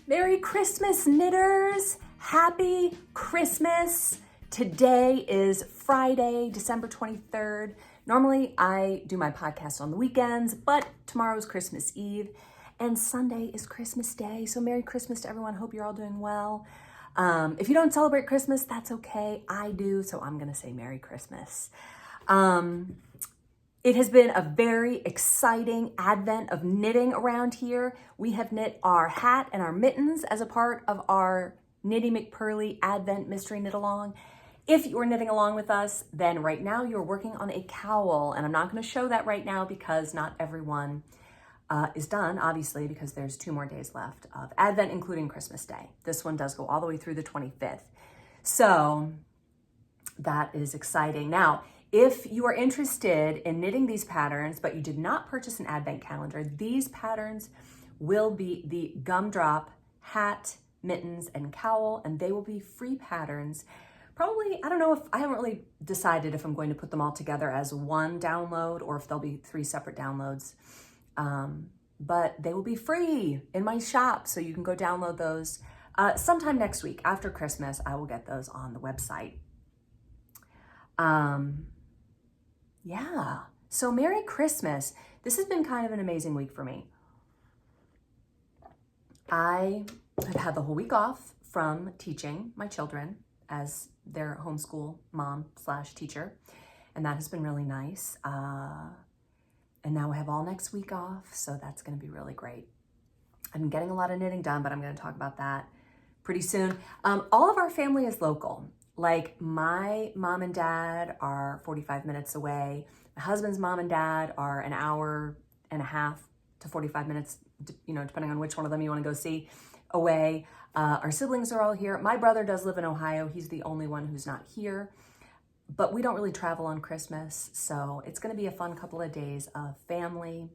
Merry Christmas, knitters! Happy Christmas! Today is Friday, December 23rd. Normally, I do my podcast on the weekends, but tomorrow is Christmas Eve, and Sunday is Christmas Day. So Merry Christmas to everyone. Hope you're all doing well. If you don't celebrate Christmas, that's okay. I do, so I'm going to say Merry Christmas. It has been a very exciting advent of knitting around here. We have knit our hat and our mittens as a part of our Knitty McPurly Advent Mystery Knit Along. If you are knitting along with us, then right now you're working on a cowl, and I'm not going to show that right now because not everyone is done, obviously, because there's 2 more days left of Advent, including Christmas Day. This one does go all the way through the 25th. So that is exciting. Now, if you are interested in knitting these patterns, but you did not purchase an advent calendar, these patterns will be the gumdrop hat, mittens, and cowl, and they will be free patterns. Probably, I don't know, if I haven't really decided if I'm going to put them all together as one download or if they'll be 3 separate downloads. But they will be free in my shop, so you can go download those. Sometime next week, after Christmas, I will get those on the website. Yeah, so Merry Christmas. This has been kind of an amazing week for me. I have had the whole week off from teaching my children as their homeschool mom/teacher, and that has been really nice. And now I have all next week off, so that's going to be really great. I've been getting a lot of knitting done, but I'm going to talk about that pretty soon. All of our family is local. Like, my mom and dad are 45 minutes away. My husband's mom and dad are an hour and a half to 45 minutes, depending on which one of them you want to go see, away. Our siblings are all here. My brother does live in Ohio. He's the only one who's not here. But we don't really travel on Christmas, so it's going to be a fun couple of days of family.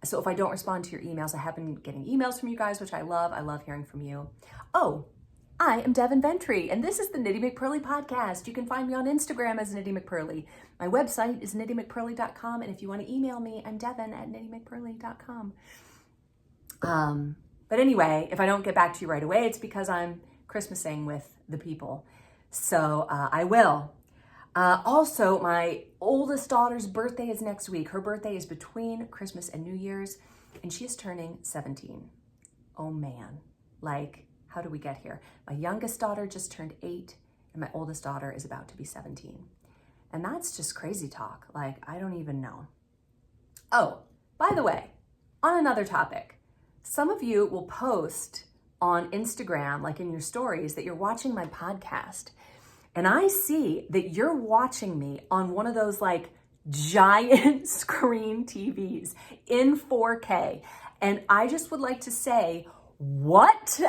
So if I don't respond to your emails, I have been getting emails from you guys, which I love. I love hearing from you. Oh, I am Devin and this is the Knitty McPurly podcast. You can find me on Instagram as Knitty McPurly. My website is KnittyMcPurly.com, and if you want to email me, I'm Devin at KnittyMcPurly.com. But anyway, if I don't get back to you right away, it's because I'm Christmasing with the people. So I will. Also, my oldest daughter's birthday is next week. Her birthday is between Christmas and New Year's, and she is turning 17. Oh man, how do we get here? My youngest daughter just turned 8, and my oldest daughter is about to be 17. And that's just crazy talk. I don't even know. Oh, by the way, on another topic, some of you will post on Instagram, in your stories, that you're watching my podcast. And I see that you're watching me on one of those giant screen TVs in 4K. And I just would like to say, what?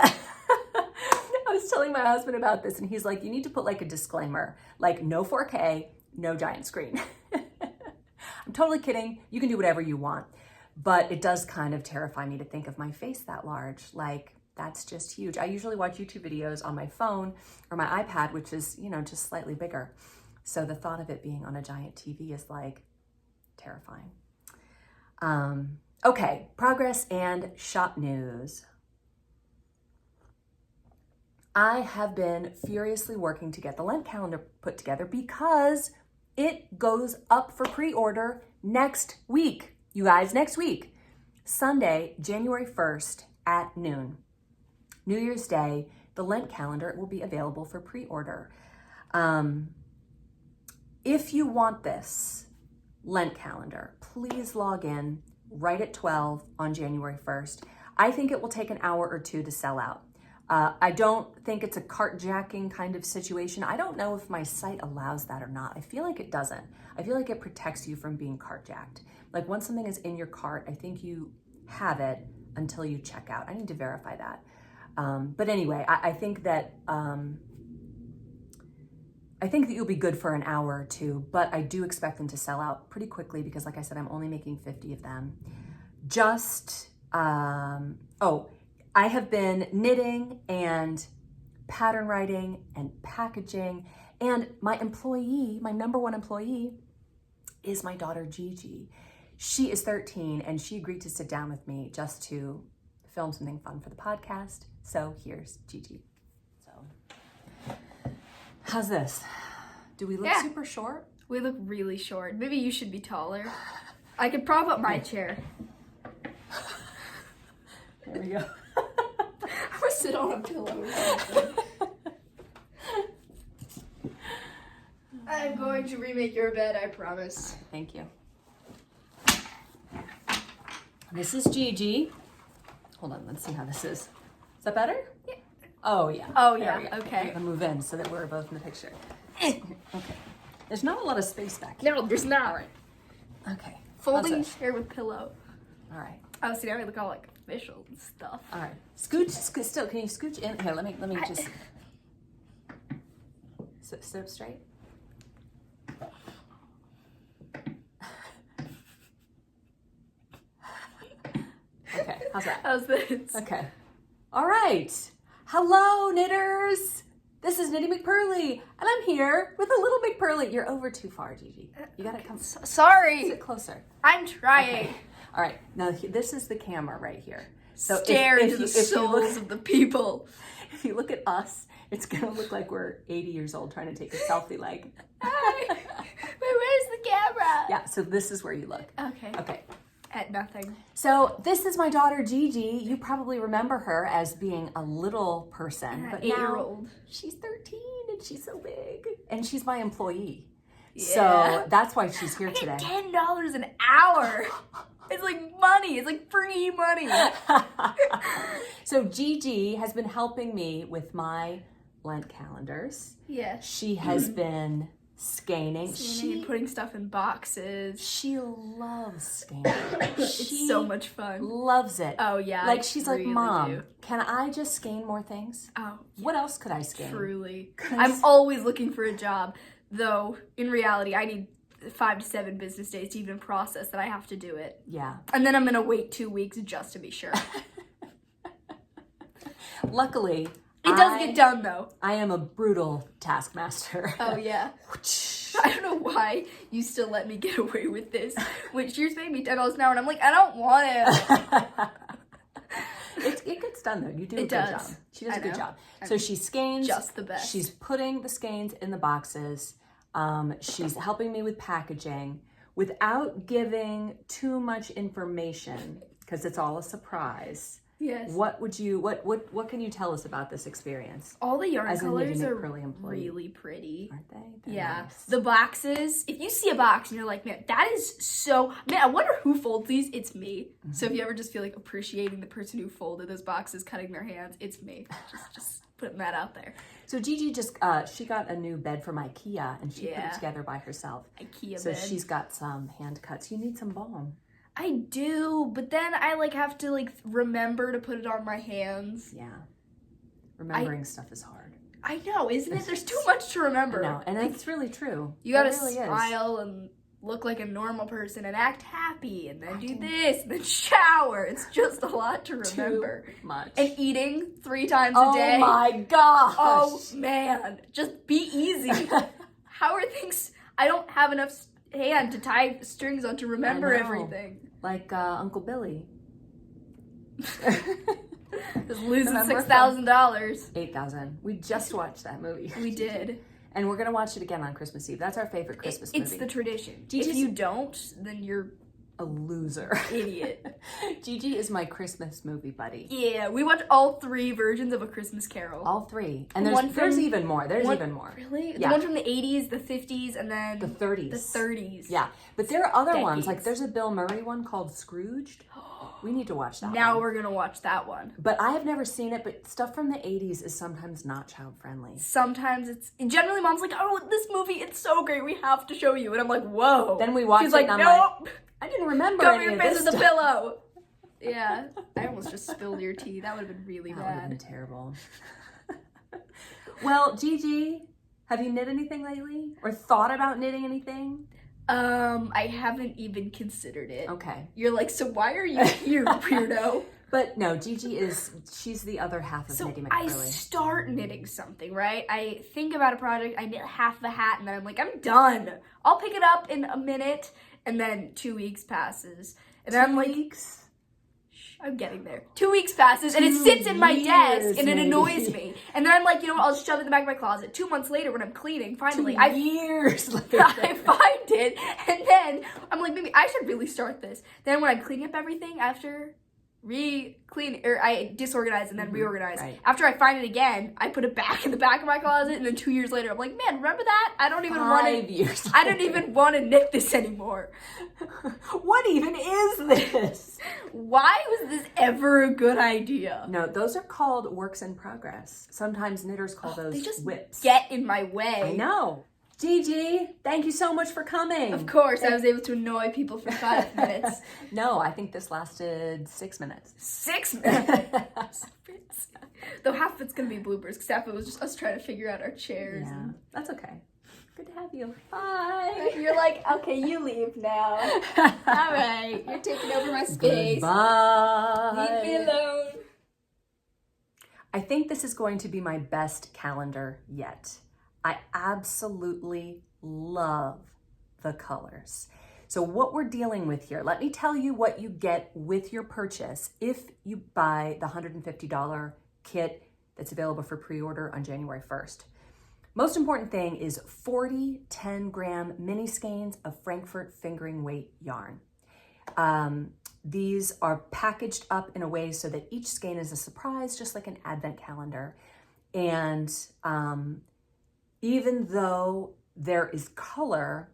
I was telling my husband about this, and he's like, you need to put a disclaimer, no 4K, no giant screen. I'm totally kidding. You can do whatever you want. But it does kind of terrify me to think of my face that large. That's just huge. I usually watch YouTube videos on my phone or my iPad, which is, just slightly bigger. So the thought of it being on a giant TV is terrifying. Okay, progress and shop news. I have been furiously working to get the Lent calendar put together because it goes up for pre-order next week. You guys, next week, Sunday, January 1st at noon. New Year's Day, the Lent calendar will be available for pre-order. If you want this Lent calendar, please log in right at 12 on January 1st. I think it will take an hour or 2 to sell out. I don't think it's a cart jacking kind of situation. I don't know if my site allows that or not. I feel like it doesn't. I feel like it protects you from being cart jacked. Once something is in your cart, I think you have it until you check out. I need to verify that. But anyway, I think that you'll be good for an hour or 2, but I do expect them to sell out pretty quickly because, like I said, I'm only making 50 of them. I have been knitting and pattern writing and packaging, and my number one employee is my daughter Gigi. She is 13, and she agreed to sit down with me just to film something fun for the podcast. So here's Gigi. So how's this? Do we look super short? We look really short. Maybe you should be taller. I could prop up my chair. There we go. I'm gonna sit on a pillow. I'm going to remake your bed, I promise. Thank you. This is Gigi. Hold on, let's see how this is. Is that better? Yeah. Oh, yeah. Oh, There yeah. we go. Okay. I'm gonna move in so that we're both in the picture. Okay. There's not a lot of space back here. No, there's not. All right. Okay. Folding chair with pillow. All right. Oh, see, now we look all like official and stuff. All right. Scooch. Still, can you scooch in? Here, let me just sit up straight. Okay. How's that? How's this? Okay. All right. Hello, knitters. This is Knitty McPurly, and I'm here with a little McPurly. You're over too far, Gigi. You gotta come. Sorry. Sit closer. I'm trying. Okay. All right. Now this is the camera right here. So Stare into the souls of the people. If you look at us, it's gonna look like we're 80 years old trying to take a selfie. Like, Hi. Where's the camera? Yeah. So this is where you look. Okay. Okay. At nothing. So this is my daughter Gigi. You probably remember her as being a little person, but 8-year-old. now she's 13 and she's so big, and she's my employee. Yeah. So that's why she's here today. $10 an hour. It's like money. It's like free money. So Gigi has been helping me with my Lent calendars. Yeah. She has been scanning. She putting stuff in boxes. She loves scanning. It's so much fun. Loves it. Oh yeah. Like she's really like, Mom, do. can I just scan more things? Oh. What else could I scan? Truly. I'm always looking for a job, though in reality I need 5 to 7 business days to even process that I have to do it. Yeah. And then I'm gonna wait 2 weeks just to be sure. Luckily, it does get done though. I am a brutal taskmaster. Oh yeah. I don't know why you still let me get away with this. When she's paying me $10 an hour and I'm like, I don't want it. It gets done though. You do a good does. job. She does I a good know. job. So she skeins. Just the best. She's putting the skeins in the boxes. She's helping me with packaging without giving too much information because it's all a surprise. Yes. What can you tell us about this experience? All the yarn As a colors Knitty are McPurly employee. really pretty. Aren't they? They're Yeah. nice. The boxes, if you see a box and you're like, man, that is so, man, I wonder who folds these. It's me. Mm-hmm. So if you ever just feel like appreciating the person who folded those boxes, cutting their hands, it's me. Just putting that out there. So Gigi just, she got a new bed from IKEA and she put it together by herself. IKEA So bed. she's got some hand cuts. You need some balm. I do, but then I have to remember to put it on my hands. Yeah. Remembering stuff is hard. I know, isn't it? There's too much to remember. No, and it's really true. You gotta really smile and look like a normal person and act happy and then do this and then shower. It's just a lot to remember. Too much. And eating 3 times a day. Oh my gosh. Oh man, just be easy. How are things? I don't have enough hand to tie strings on to remember everything. Like Uncle Billy. Just losing $6,000. 8,000. We just watched that movie. We did. And we're going to watch it again on Christmas Eve. That's our favorite Christmas movie. It's the tradition. Gigi's if you don't, then you're a loser. Idiot. Gigi is my Christmas movie buddy. Yeah, we watch all 3 versions of A Christmas Carol. All 3. And there's even more. There's even more. Really? Yeah. The one from the 80s, the 50s, and then the 30s. The 30s. Yeah. But there are other ones. Decades. Like there's a Bill Murray one called Scrooged. We need to watch that one. Now we're going to watch that one. But I have never seen it, but stuff from the 80s is sometimes not child friendly. Sometimes it's, and generally mom's like, oh, this movie, it's so great, we have to show you. And I'm like, whoa. Then we watch She's it like, and I'm nope. like, I didn't remember Cover any your of face this with a stuff. pillow. Yeah. I almost just spilled your tea. That would have been really That would have bad. been terrible. Well, Gigi, have you knit anything lately? Or thought about knitting anything? I haven't even considered it. Okay. You're like, so why are you here, weirdo? But no, Gigi she's the other half of Knitty I McPurly. start knitting something, right? I think about a project, I knit half the hat, and then I'm like, I'm done. I'll pick it up in a minute, and then 2 weeks passes. And then I'm like, weeks? I'm getting there. 2 weeks passes and it sits in my desk and it annoys me. And then I'm like, you know what, I'll just shove it in the back of my closet. 2 months later when I'm cleaning, finally, I find it. And then I'm like, maybe I should really start this. Then when I'm cleaning up everything after I disorganize and then reorganize. Right. After I find it again, I put it back in the back of my closet, and then 2 years later, I'm like, man, remember that? I don't even want to knit this anymore. What even is this? Why was this ever a good idea? No, those are called works in progress. Sometimes knitters call those they just whips. Get in my way. I know. Gigi, thank you so much for coming. Of course, I was able to annoy people for 5 minutes. No, I think this lasted 6 minutes. 6 minutes? Though half of it's going to be bloopers, because half of it was just us trying to figure out our chairs. Yeah, that's okay. Good to have you. Bye. You're like, okay, you leave now. All right, you're taking over my space. Bye. Leave me alone. I think this is going to be my best calendar yet. I absolutely love the colors. So what we're dealing with here, let me tell you what you get with your purchase if you buy the $150 kit that's available for pre-order on January 1st. Most important thing is 40 10-gram mini skeins of Frankfurt fingering weight yarn. These are packaged up in a way so that each skein is a surprise, just like an advent calendar. And even though there is color,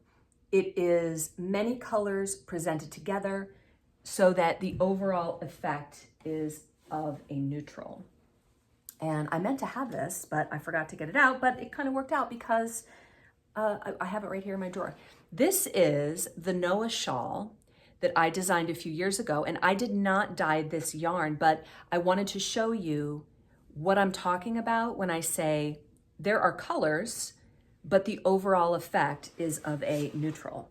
it is many colors presented together so that the overall effect is of a neutral. And I meant to have this, but I forgot to get it out, but it kind of worked out because I have it right here in my drawer. This is the Noah shawl that I designed a few years ago, and I did not dye this yarn, but I wanted to show you what I'm talking about when I say there are colors, but the overall effect is of a neutral.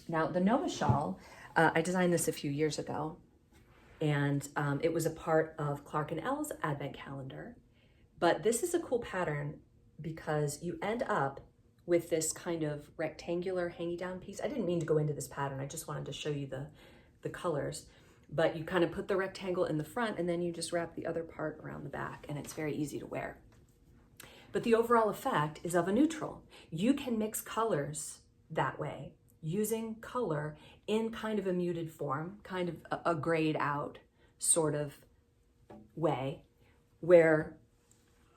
Now, the Noah shawl, I designed this a few years ago, and it was a part of Clark & L's advent calendar. But this is a cool pattern because you end up with this kind of rectangular hanging down piece. I didn't mean to go into this pattern. I just wanted to show you the colors. But you kind of put the rectangle in the front and then you just wrap the other part around the back, and it's very easy to wear. But the overall effect is of a neutral. You can mix colors that way, using color in kind of a muted form, kind of a grayed out sort of way, where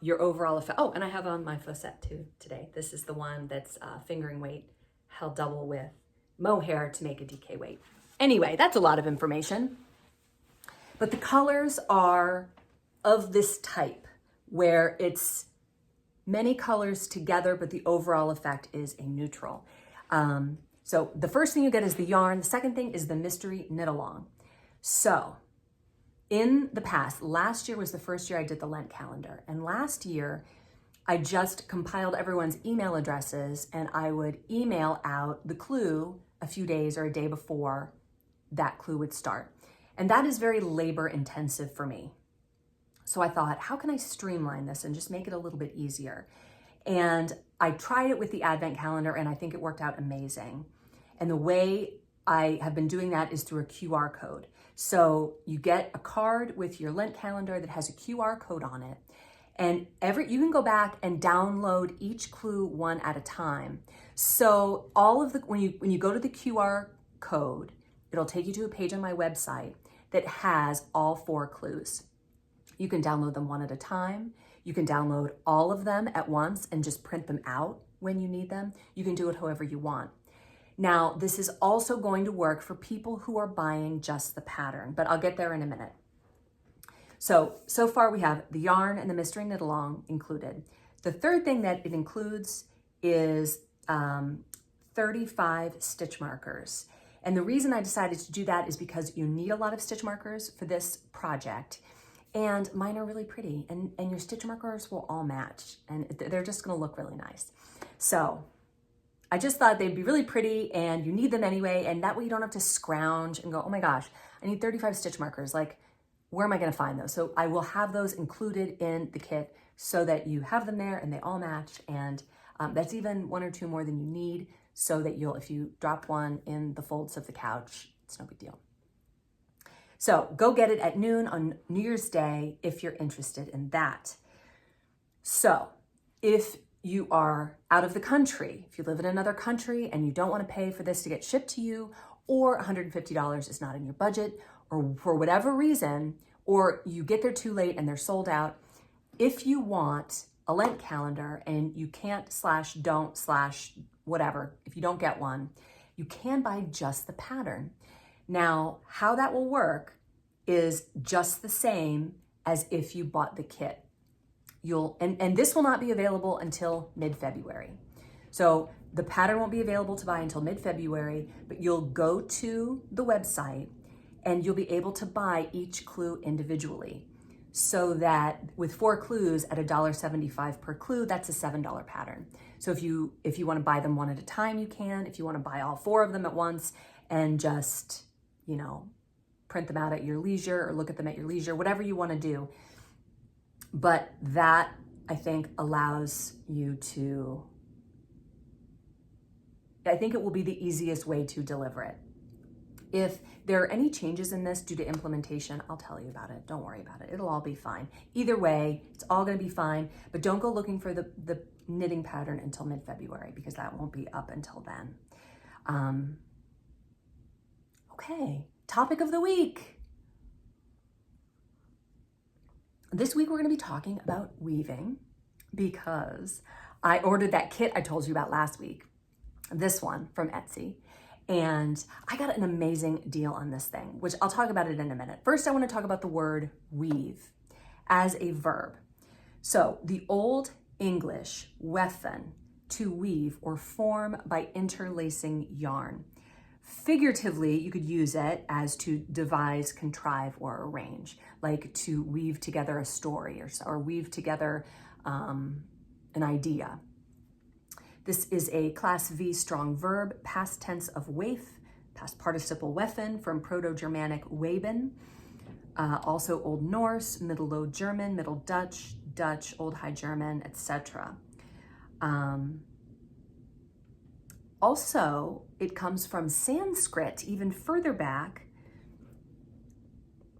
your overall effect, oh, and I have on my faucet too today. This is the one that's fingering weight, held double with mohair to make a DK weight. Anyway, that's a lot of information. But the colors are of this type, where it's many colors together, but the overall effect is a neutral. So the first thing you get is the yarn. The second thing is the mystery knit along. So in the past, last year was the first year I did the Lent calendar. And last year, I just compiled everyone's email addresses and I would email out the clue a few days or a day before that clue would start. And that is very labor intensive for me. So I thought, how can I streamline this and just make it a little bit easier? And I tried it with the advent calendar and I think it worked out amazing. And the way I have been doing that is through a QR code. So you get a card with your Lent calendar that has a QR code on it. And you can go back and download each clue one at a time. So all of when you go to the QR code, it'll take you to a page on my website that has all 4 clues. You can download them one at a time. You can download all of them at once and just print them out when you need them. You can do it however you want. Now, this is also going to work for people who are buying just the pattern, but I'll get there in a minute. So far we have the yarn and the mystery knit along included. The third thing that it includes is 35 stitch markers. And the reason I decided to do that is because you need a lot of stitch markers for this project. And mine are really pretty, and your stitch markers will all match, and they're just gonna look really nice. So I just thought they'd be really pretty, and you need them anyway, and that way you don't have to scrounge and go, oh my gosh, I need 35 stitch markers. Like, where am I gonna find those? So I will have those included in the kit so that you have them there and they all match, and that's even 1 or 2 more than you need, so that if you drop one in the folds of the couch, it's no big deal. So go get it at noon on New Year's Day if you're interested in that. So if you are out of the country, if you live in another country and you don't want to pay for this to get shipped to you, or $150 is not in your budget, or for whatever reason, or you get there too late and they're sold out, if you want a Lent calendar and you can't / don't / whatever, if you don't get one, you can buy just the pattern. Now, how that will work is just the same as if you bought the kit. And this will not be available until mid-February. So the pattern won't be available to buy until mid-February, but you'll go to the website and you'll be able to buy each clue individually. So that with 4 clues at $1.75 per clue, that's a $7 pattern. So if you want to buy them one at a time, you can. If you want to buy all 4 of them at once and just, print them out at your leisure or look at them at your leisure, whatever you want to do. But that, I think, allows you to, I think it will be the easiest way to deliver it. If there are any changes in this due to implementation, I'll tell you about it. Don't worry about it. It'll all be fine. Either way, it's all going to be fine, but don't go looking for the knitting pattern until mid-February because that won't be up until then. Okay, topic of the week. This week we're going to be talking about weaving because I ordered that kit I told you about last week, this one from Etsy. And I got an amazing deal on this thing, which I'll talk about it in a minute. First, I want to talk about the word weave as a verb. So the Old English weffen, to weave or form by interlacing yarn. Figuratively, you could use it as to devise, contrive, or arrange, like to weave together a story or weave together an idea. This is a class V strong verb, past tense of waif, past participle weffen from Proto-Germanic weben, also Old Norse, Middle Low German, Middle Dutch, Dutch, Old High German, etc. Also, it comes from Sanskrit, even further back,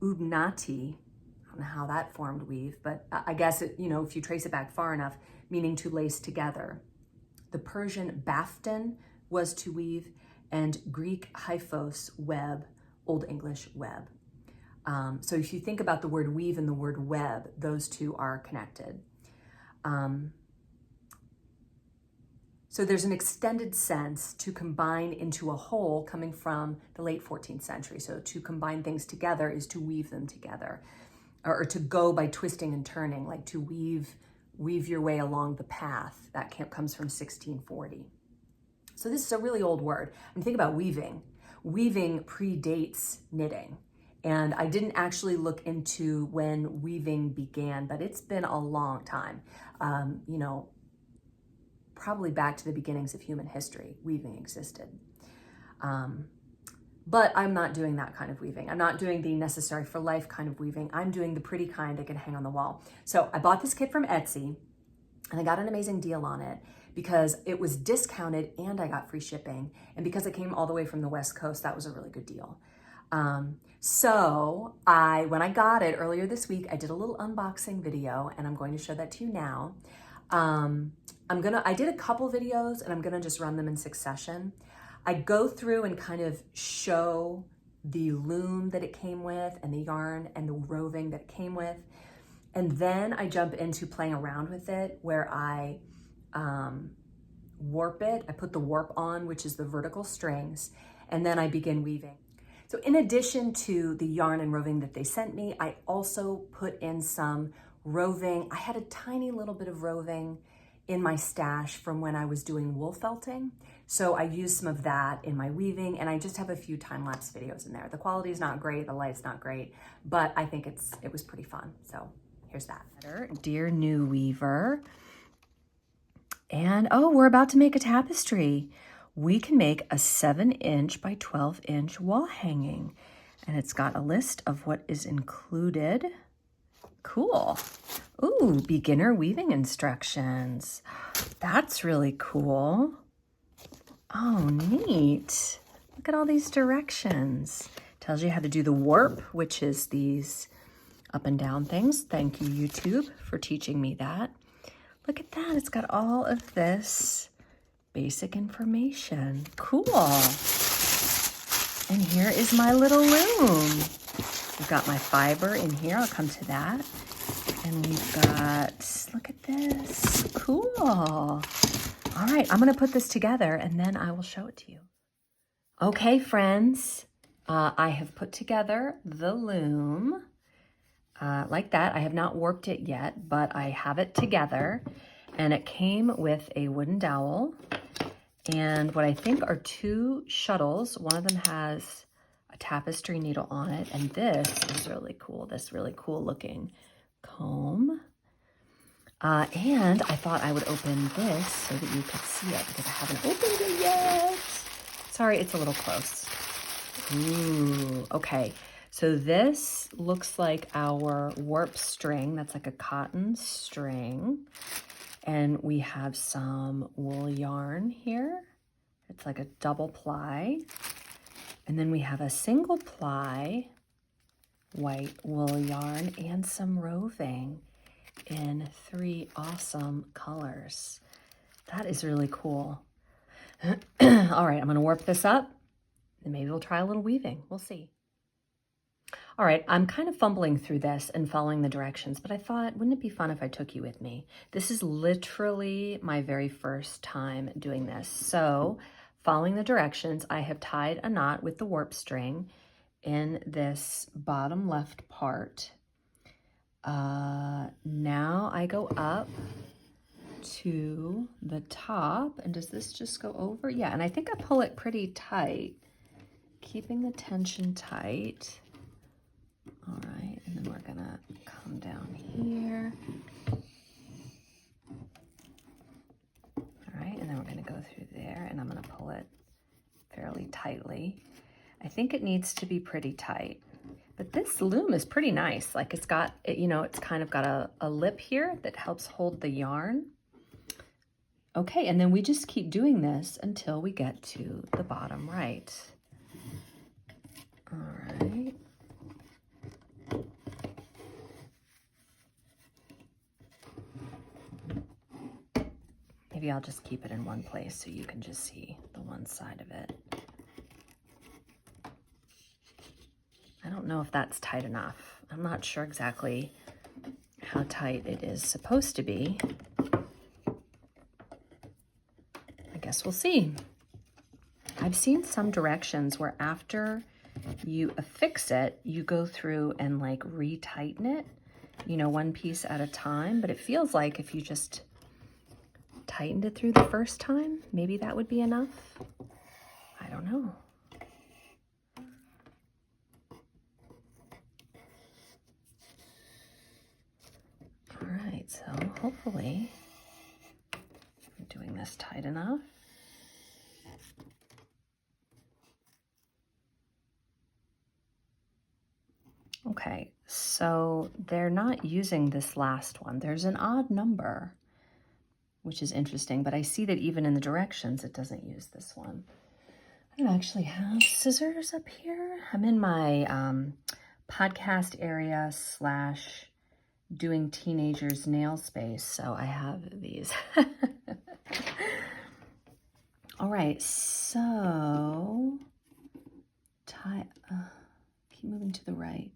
ubnati. I don't know how that formed weave, but I guess, if you trace it back far enough, meaning to lace together. The Persian baften was to weave, and Greek hyphos, web, Old English web. So if you think about the word weave and the word web, those two are connected. So there's an extended sense to combine into a whole coming from the late 14th century. So to combine things together is to weave them together, or to go by twisting and turning, like to weave your way along the path. That comes from 1640. So this is a really old word. And think about weaving. Weaving predates knitting. And I didn't actually look into when weaving began, but it's been a long time. Probably back to the beginnings of human history, weaving existed. But I'm not doing that kind of weaving. I'm not doing the necessary for life kind of weaving. I'm doing the pretty kind that can hang on the wall. So I bought this kit from Etsy and I got an amazing deal on it because it was discounted and I got free shipping. And because it came all the way from the West Coast, that was a really good deal. So when I got it earlier this week, I did a little unboxing video and I'm going to show that to you now. I did a couple videos and I'm gonna just run them in succession. I go through and kind of show the loom that it came with and the yarn and the roving that it came with. And then I jump into playing around with it where I warp it. I put the warp on, which is the vertical strings, and then I begin weaving. So in addition to the yarn and roving that they sent me, I also put in some roving. I had a tiny little bit of roving in my stash from when I was doing wool felting. So I used some of that in my weaving, and I just have a few time-lapse videos in there. The quality is not great, the light's not great, but I think it was pretty fun. So here's that. Dear new weaver. And we're about to make a tapestry. We can make a 7-inch by 12-inch wall hanging. And it's got a list of what is included. Cool. Ooh, beginner weaving instructions. That's really cool. Oh, neat. Look at all these directions. Tells you how to do the warp, which is these up and down things. Thank you, YouTube, for teaching me that. Look at that. It's got all of this basic information. Cool. And here is my little loom. We've got my fiber in here. I'll come to that. And we've got, look at this. Cool. All right, I'm going to put this together and then I will show it to you. Okay, friends, I have put together the loom like that. I have not warped it yet, but I have it together. And it came with a wooden dowel and what I think are 2 shuttles. One of them has a tapestry needle on it, and this is really cool, this really cool looking comb. And I thought I would open this so that you could see it because I haven't opened it yet. Sorry, it's a little close. Ooh, okay. So this looks like our warp string. That's like a cotton string. And we have some wool yarn here. It's like a double ply. And then we have a single ply white wool yarn and some roving in 3 awesome colors. That is really cool. All right, I'm gonna warp this up and maybe we'll try a little weaving. We'll see. All right, I'm kind of fumbling through this and following the directions, but I thought, wouldn't it be fun if I took you with me? This is literally my very first time doing this. So following the directions, I have tied a knot with the warp string in this bottom left part. Now I go up to the top, and does this just go over? Yeah, and I think I pull it pretty tight, keeping the tension tight. All right, and then we're gonna come down here. All right, and then we're gonna go through there, and I'm gonna pull it fairly tightly. I think it needs to be pretty tight, but this loom is pretty nice. Like it's got, you know, it's kind of got a lip here that helps hold the yarn. Okay, and then we just keep doing this until we get to the bottom right. All right. Maybe I'll just keep it in one place so you can just see the one side of it. I don't know if that's tight enough. I'm not sure exactly how tight it is supposed to be. I guess we'll see. I've seen some directions where after you affix it, you go through and like retighten it, you know, one piece at a time, but it feels like if you just tightened it through the first time, maybe that would be enough. I don't know. All right, so hopefully I'm doing this tight enough. Okay, so they're not using this last one. There's an odd number, which is interesting, but I see that even in the directions, it doesn't use this one. I don't actually have scissors up here. I'm in my podcast area / doing teenagers nail space, so I have these. All right, so keep moving to the right.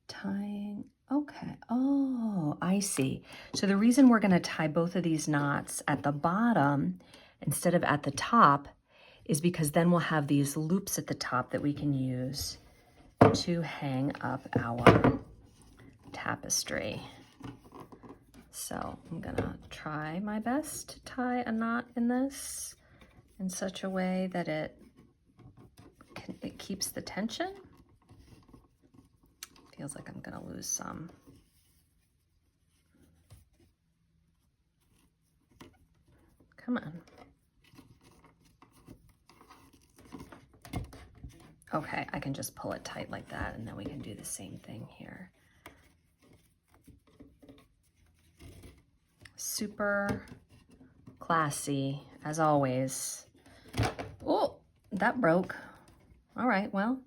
Tying, okay, oh, I see. So the reason we're gonna tie both of these knots at the bottom instead of at the top is because then we'll have these loops at the top that we can use to hang up our tapestry. So I'm gonna try my best to tie a knot in this in such a way that it keeps the tension. Feels like I'm gonna lose some. Come on. Okay, I can just pull it tight like that, and then we can do the same thing here. Super classy, as always. Oh, that broke. All right, well,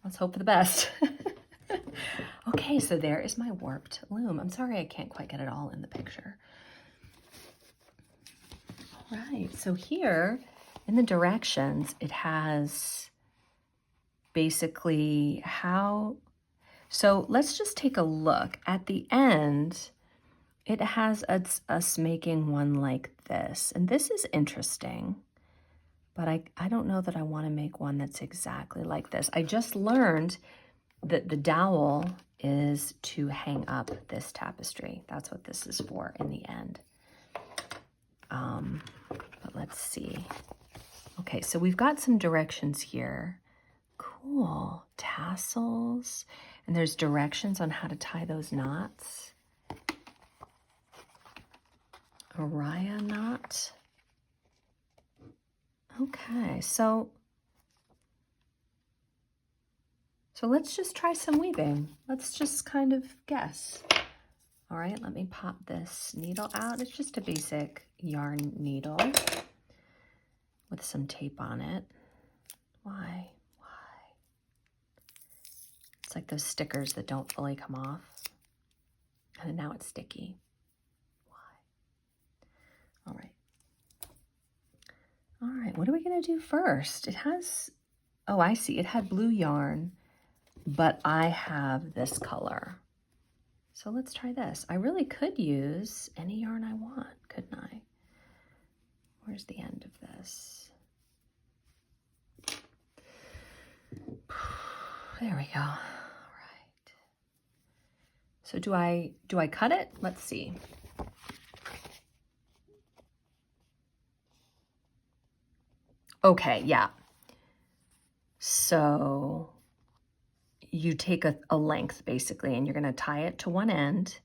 let's hope for the best. Okay, so there is my warped loom. I'm sorry I can't quite get it all in the picture. All right, so here in the directions, it has basically how, so let's just take a look. At the end, it has us making one like this, and this is interesting, but I don't know that I want to make one that's exactly like this. I just learned that the dowel is to hang up this tapestry. That's what this is for in the end. But let's see. Okay, so we've got some directions here. Cool, tassels, and there's directions on how to tie those knots. A raya knot. Okay, so let's just try some weaving. Let's just kind of guess. All right, let me pop this needle out. It's just a basic yarn needle with some tape on it. Why? It's like those stickers that don't fully come off. And now it's sticky. Why? All right. All right, what are we gonna do first? It has, oh, I see, it had blue yarn, but I have this color. So let's try this. I really could use any yarn I want, couldn't I? Where's the end of this? There we go. All right. So do I cut it? Let's see. Okay, yeah. So you take a length basically, and you're going to tie it to one end,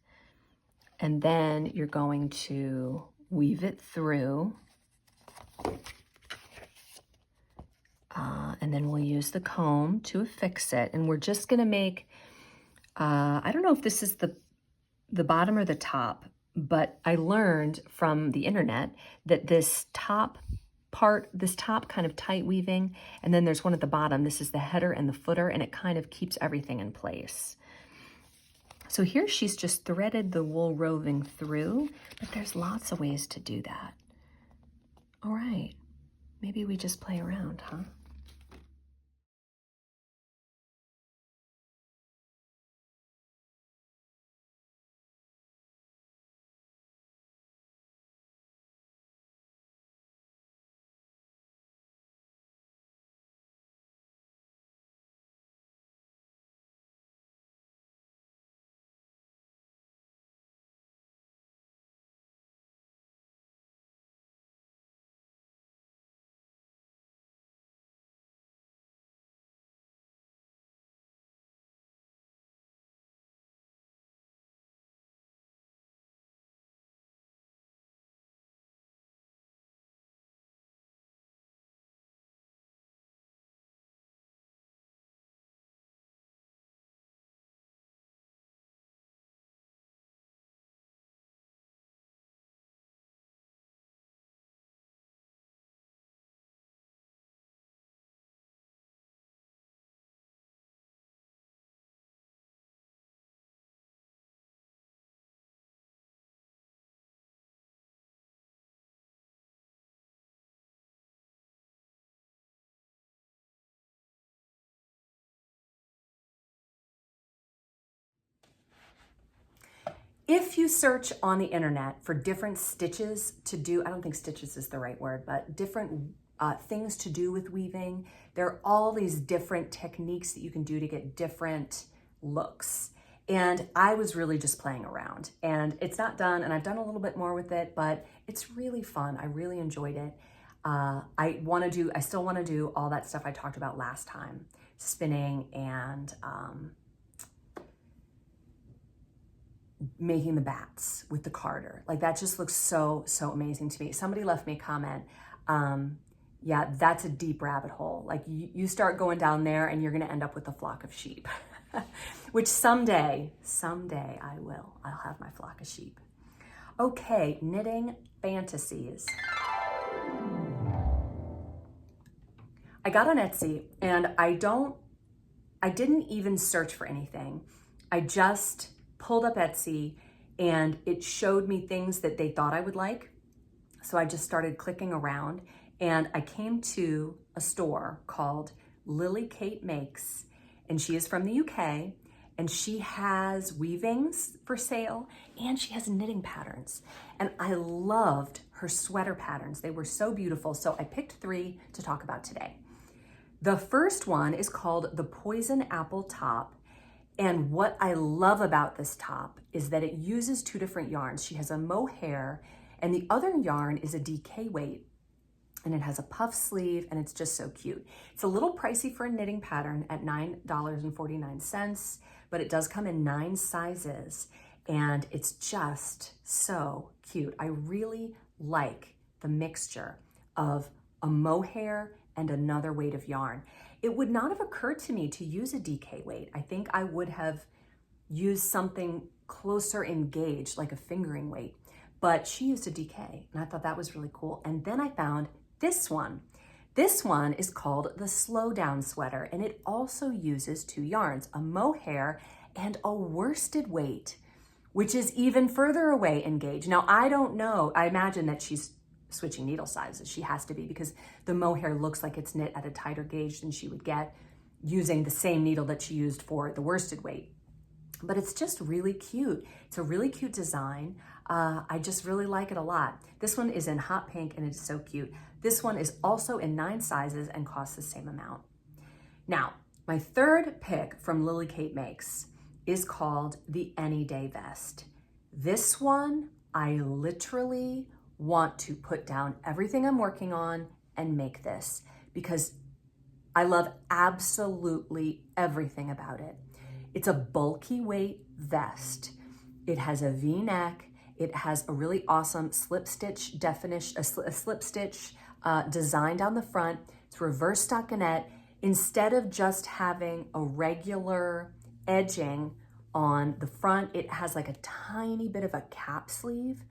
and then you're going to weave it through, and then we'll use the comb to affix it. And we're just going to make, I don't know if this is the bottom or the top, but I learned from the internet that this top part, this top kind of tight weaving, and then there's one at the bottom. This is the header and the footer, and it kind of keeps everything in place. So here she's just threaded the wool roving through, but there's lots of ways to do that. All right, maybe we just play around, huh? If you search on the internet for different stitches to do, I don't think stitches is the right word, but different things to do with weaving, there are all these different techniques that you can do to get different looks. And I was really just playing around, and it's not done, and I've done a little bit more with it, but it's really fun. I really enjoyed it. I still want to do all that stuff I talked about last time, spinning and making the bats with the carder. Like that just looks so amazing to me. Somebody left me a comment. Yeah, that's a deep rabbit hole. Like you start going down there and you're gonna end up with a flock of sheep, which someday I will. I'll have my flock of sheep. Okay, knitting fantasies. I got on Etsy, and I don't I didn't even search for anything. I just pulled up Etsy and it showed me things that they thought I would like. So I just started clicking around and I came to a store called LilyKateMakes, and she is from the UK, and she has weavings for sale and she has knitting patterns. And I loved her sweater patterns. They were so beautiful. So I picked 3 to talk about today. The first one is called the Poison Apple Top. And what I love about this top is that it uses 2 different yarns. She has a mohair and the other yarn is a DK weight. And it has a puff sleeve and it's just so cute. It's a little pricey for a knitting pattern at $9.49, but it does come in 9 sizes and it's just so cute. I really like the mixture of a mohair and another weight of yarn. It would not have occurred to me to use a DK weight. I think I would have used something closer in gauge, like a fingering weight, but she used a DK and I thought that was really cool. And then I found this one. This one is called the Slow Down Sweater, and it also uses 2 yarns, a mohair and a worsted weight, which is even further away in gauge. Now, I don't know. I imagine that she's switching needle sizes. She has to be, because the mohair looks like it's knit at a tighter gauge than she would get using the same needle that she used for the worsted weight. But it's just really cute. It's a really cute design. I just really like it a lot. This one is in hot pink and it's so cute. This one is also in 9 sizes and costs the same amount. Now, my third pick from LilyKateMakes is called the Any Day Vest. This one, I literally want to put down everything I'm working on and make this, because I love absolutely everything about it. It's a bulky weight vest. It has a V-neck. It has a really awesome slip stitch definition, a slip stitch design down the front. It's reverse stockinette. Instead of just having a regular edging on the front, it has like a tiny bit of a cap sleeve.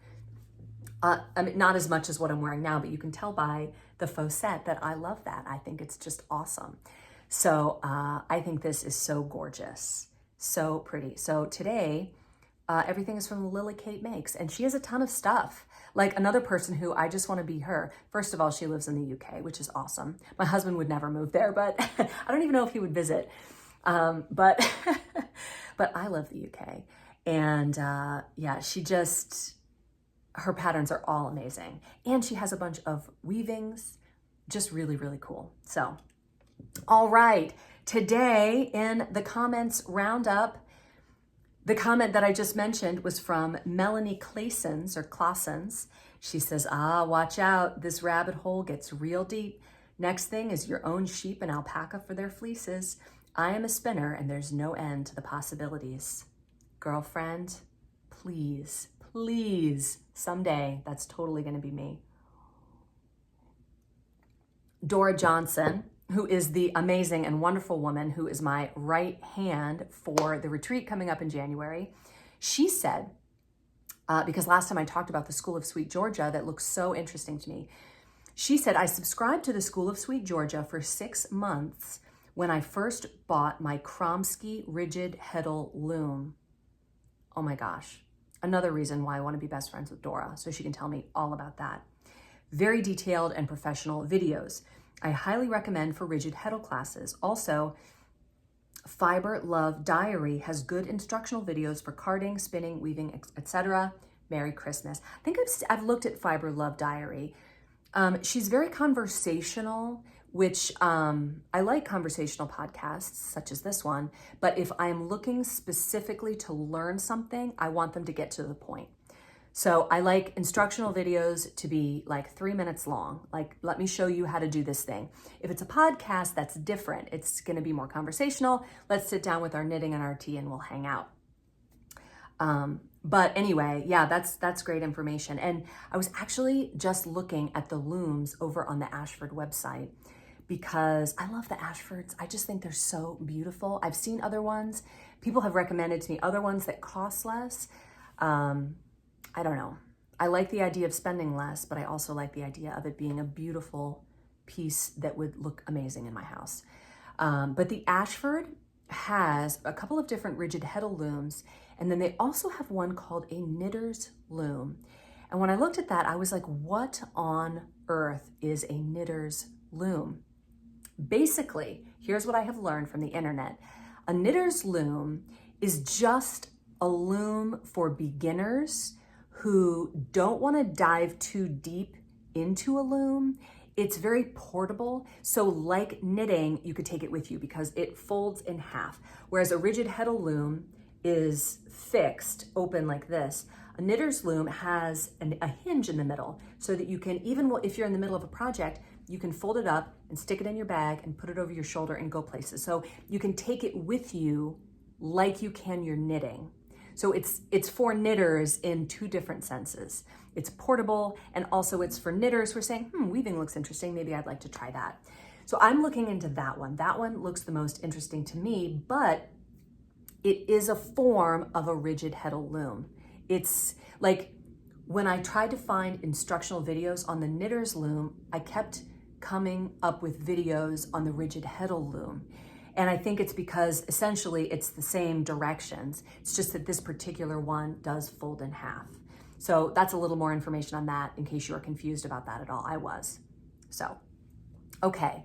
I mean, not as much as what I'm wearing now, but you can tell by the faux set that I love that. I think it's just awesome. So I think this is so gorgeous, so pretty. So today, everything is from LilyKateMakes, and she has a ton of stuff. Like another person who I just want to be her. First of all, she lives in the UK, which is awesome. My husband would never move there, but I don't even know if he would visit. But I love the UK. And yeah, her patterns are all amazing. And she has a bunch of weavings, just really, really cool. So, all right, today in the comments roundup, the comment that I just mentioned was from Melanie Claessens. She says, watch out, this rabbit hole gets real deep. Next thing is your own sheep and alpaca for their fleeces. I am a spinner and there's no end to the possibilities. Girlfriend, please, please, someday that's totally gonna be me. Dora Johnson, who is the amazing and wonderful woman who is my right hand for the retreat coming up in January. She said, because last time I talked about the School of Sweet Georgia, that looks so interesting to me. She said, I subscribed to the School of Sweet Georgia for 6 months when I first bought my Kromsky Rigid Heddle loom. Oh my gosh. Another reason why I want to be best friends with Dora, so she can tell me all about that. Very detailed and professional videos. I highly recommend for rigid heddle classes. Also, Fiber Love Diary has good instructional videos for carding, spinning, weaving, etc. Merry Christmas. I think I've looked at Fiber Love Diary. She's very conversational, which I like conversational podcasts such as this one, but if I'm looking specifically to learn something, I want them to get to the point. So I like instructional videos to be like 3 minutes long. Like, let me show you how to do this thing. If it's a podcast, that's different. It's gonna be more conversational. Let's sit down with our knitting and our tea and we'll hang out. But anyway, yeah, that's great information. And I was actually just looking at the looms over on the Ashford website because I love the Ashfords. I just think they're so beautiful. I've seen other ones. People have recommended to me other ones that cost less. I don't know. I like the idea of spending less, but I also like the idea of it being a beautiful piece that would look amazing in my house. But the Ashford has a couple of different rigid heddle looms, and then they also have one called a knitter's loom. And when I looked at that, I was like, what on earth is a knitter's loom? Basically, here's what I have learned from the internet. A knitter's loom is just a loom for beginners who don't want to dive too deep into a loom. It's very portable. So like knitting, you could take it with you because it folds in half. Whereas a rigid heddle loom is fixed, open like this. A knitter's loom has a hinge in the middle so that you can, even if you're in the middle of a project, you can fold it up and stick it in your bag and put it over your shoulder and go places. So you can take it with you like you can your knitting. So it's for knitters in two different senses. It's portable, and also it's for knitters who are saying, weaving looks interesting, maybe I'd like to try that. So I'm looking into that one. That one looks the most interesting to me, but it is a form of a rigid heddle loom. It's like when I tried to find instructional videos on the knitter's loom, I kept coming up with videos on the rigid heddle loom. And I think it's because essentially it's the same directions. It's just that this particular one does fold in half. So that's a little more information on that in case you are confused about that at all. I was. So, okay.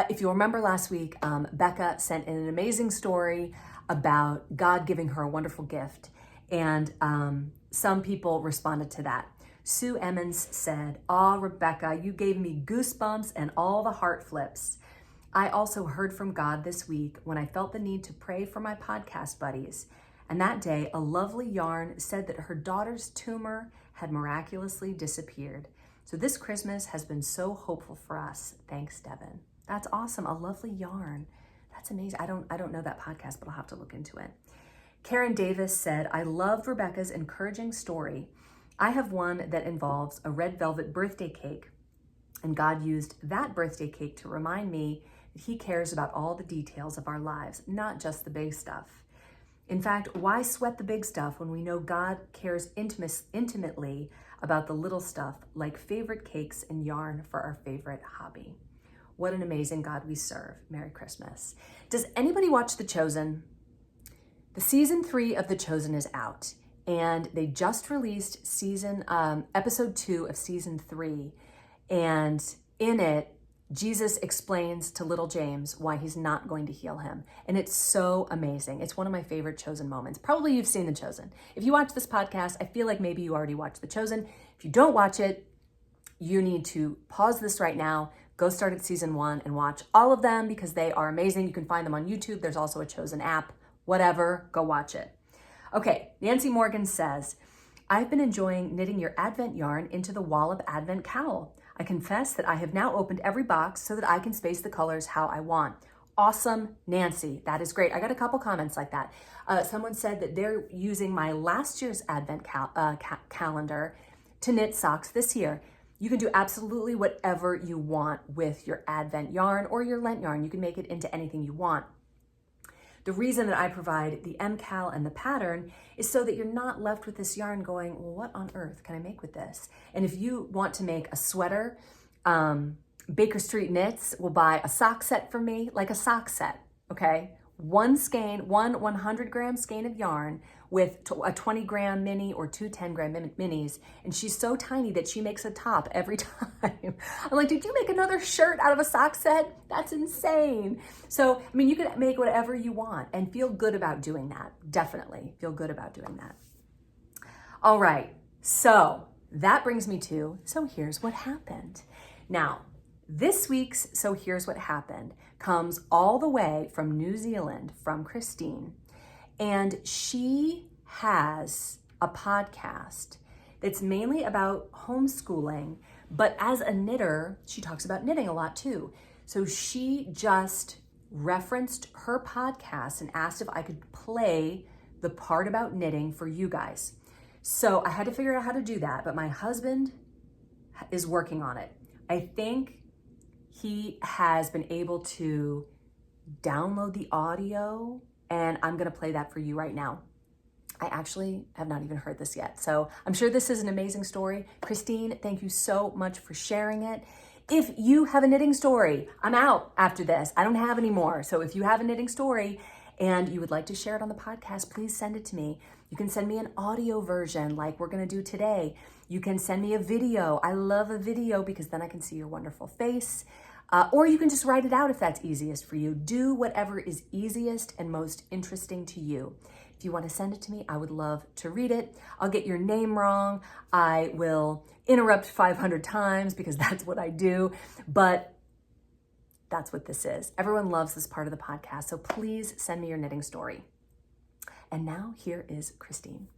If you remember last week, Becca sent in an amazing story about God giving her a wonderful gift. And some people responded to that. Sue Emmons said, Rebecca, you gave me goosebumps and all the heart flips. I also heard from God this week when I felt the need to pray for my podcast buddies. And that day, a lovely yarn said that her daughter's tumor had miraculously disappeared. So this Christmas has been so hopeful for us. Thanks, Devin. That's awesome. A lovely yarn. That's amazing. I don't know that podcast, but I'll have to look into it. Karen Davis said, I loved Rebecca's encouraging story. I have one that involves a red velvet birthday cake, and God used that birthday cake to remind me that He cares about all the details of our lives, not just the big stuff. In fact, why sweat the big stuff when we know God cares intimately about the little stuff, like favorite cakes and yarn for our favorite hobby? What an amazing God we serve. Merry Christmas. Does anybody watch The Chosen? The season 3 of The Chosen is out, and they just released episode 2 of season 3. And in it, Jesus explains to little James why he's not going to heal him. And it's so amazing. It's one of my favorite Chosen moments. Probably you've seen The Chosen. If you watch this podcast, I feel like maybe you already watched The Chosen. If you don't watch it, you need to pause this right now, go start at season 1 and watch all of them because they are amazing. You can find them on YouTube. There's also a Chosen app. Whatever, go watch it. Okay, Nancy Morgan says, I've been enjoying knitting your Advent yarn into the wall of Advent cowl. I confess that I have now opened every box so that I can space the colors how I want. Awesome, Nancy. That is great. I got a couple comments like that. Someone said that they're using my last year's Advent calendar to knit socks this year. You can do absolutely whatever you want with your Advent yarn or your Lent yarn. You can make it into anything you want. The reason that I provide the MCal and the pattern is so that you're not left with this yarn going, well, what on earth can I make with this? And if you want to make a sweater, Baker Street Knits will buy a sock set from me, like a sock set, okay? One 100-gram skein of yarn with a 20-gram mini or two 10-gram minis. And she's so tiny that she makes a top every time. I'm like, did you make another shirt out of a sock set? That's insane. So, I mean, you can make whatever you want and feel good about doing that. Definitely feel good about doing that. All right, so that brings me to, so here's what happened. Now, this week's So Here's What Happened comes all the way from New Zealand, from Christine. And she has a podcast that's mainly about homeschooling, but as a knitter, she talks about knitting a lot too. So she just referenced her podcast and asked if I could play the part about knitting for you guys. So I had to figure out how to do that, but my husband is working on it. I think he has been able to download the audio, and I'm gonna play that for you right now. I actually have not even heard this yet, so I'm sure this is an amazing story. Christine, thank you so much for sharing it. If you have a knitting story, I'm out after this. I don't have any more. So if you have a knitting story and you would like to share it on the podcast, please send it to me. You can send me an audio version like we're going to do today. You can send me a video. I love a video because then I can see your wonderful face. Or you can just write it out if that's easiest for you. Do whatever is easiest and most interesting to you. If you want to send it to me, I would love to read it. I'll get your name wrong. I will interrupt 500 times because that's what I do. But that's what this is. Everyone loves this part of the podcast. So please send me your knitting story. And now here is Christine.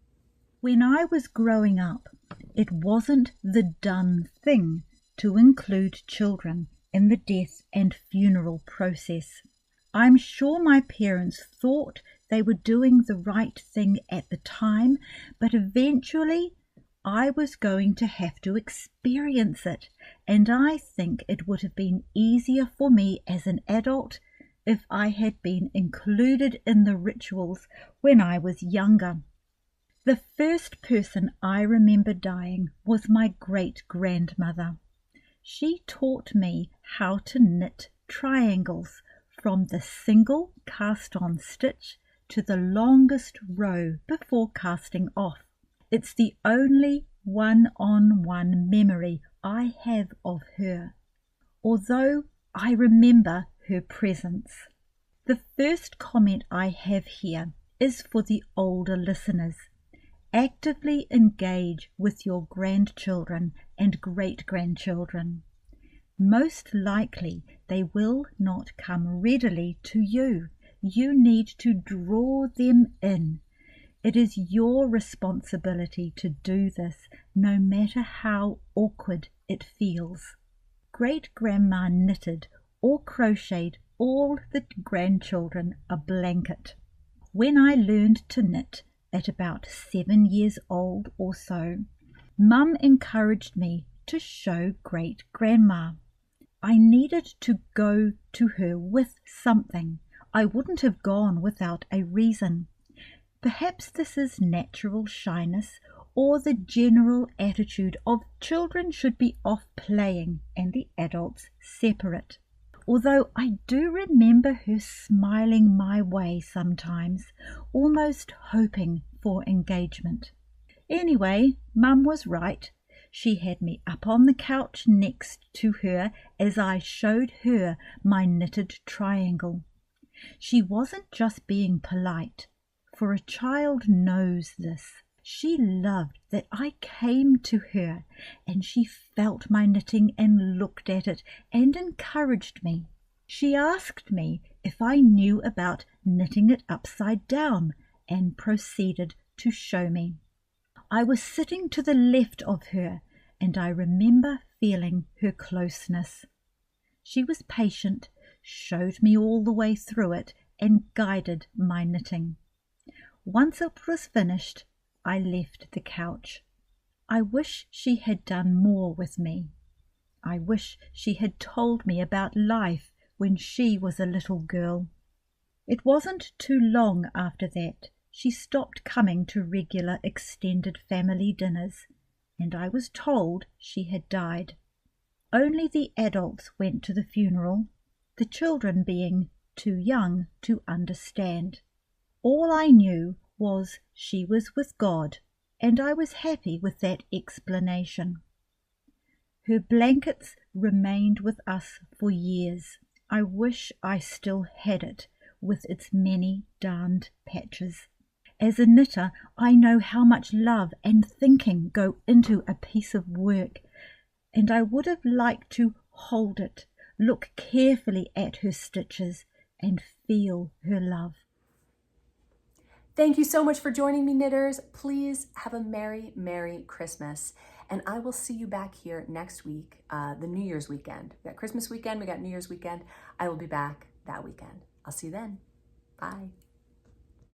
When I was growing up, it wasn't the done thing to include children in the death and funeral process. I'm sure my parents thought they were doing the right thing at the time, but eventually I was going to have to experience it, and I think it would have been easier for me as an adult if I had been included in the rituals when I was younger. The first person I remember dying was my great-grandmother. She taught me how to knit triangles from the single cast-on stitch to the longest row before casting off. It's the only one-on-one memory I have of her, although I remember her presence. The first comment I have here is for the older listeners. Actively engage with your grandchildren and great-grandchildren. Most likely they will not come readily to you. You need to draw them in. It is your responsibility to do this, no matter how awkward it feels. Great-grandma knitted or crocheted all the grandchildren a blanket. When I learned to knit at about 7 years old or so, Mum encouraged me to show great-grandma. I needed to go to her with something. I wouldn't have gone without a reason. Perhaps this is natural shyness or the general attitude of children should be off playing and the adults separate. Although I do remember her smiling my way sometimes, almost hoping for engagement. Anyway, Mum was right. She had me up on the couch next to her as I showed her my knitted triangle. She wasn't just being polite, for a child knows this. She loved that I came to her, and she felt my knitting and looked at it and encouraged me. She asked me if I knew about knitting it upside down and proceeded to show me. I was sitting to the left of her, and I remember feeling her closeness. She was patient, showed me all the way through it, and guided my knitting. Once it was finished, I left the couch. I wish she had done more with me. I wish she had told me about life when she was a little girl. It wasn't too long after that she stopped coming to regular extended family dinners, and I was told she had died. Only the adults went to the funeral, the children being too young to understand. All I knew was she was with God, and I was happy with that explanation. Her blankets remained with us for years. I wish I still had it, with its many darned patches. As a knitter, I know how much love and thinking go into a piece of work, and I would have liked to hold it, look carefully at her stitches, and feel her love. Thank you so much for joining me, knitters. Please have a Merry, Merry Christmas. And I will see you back here next week, the New Year's weekend. We got Christmas weekend, we got New Year's weekend. I will be back that weekend. I'll see you then. Bye.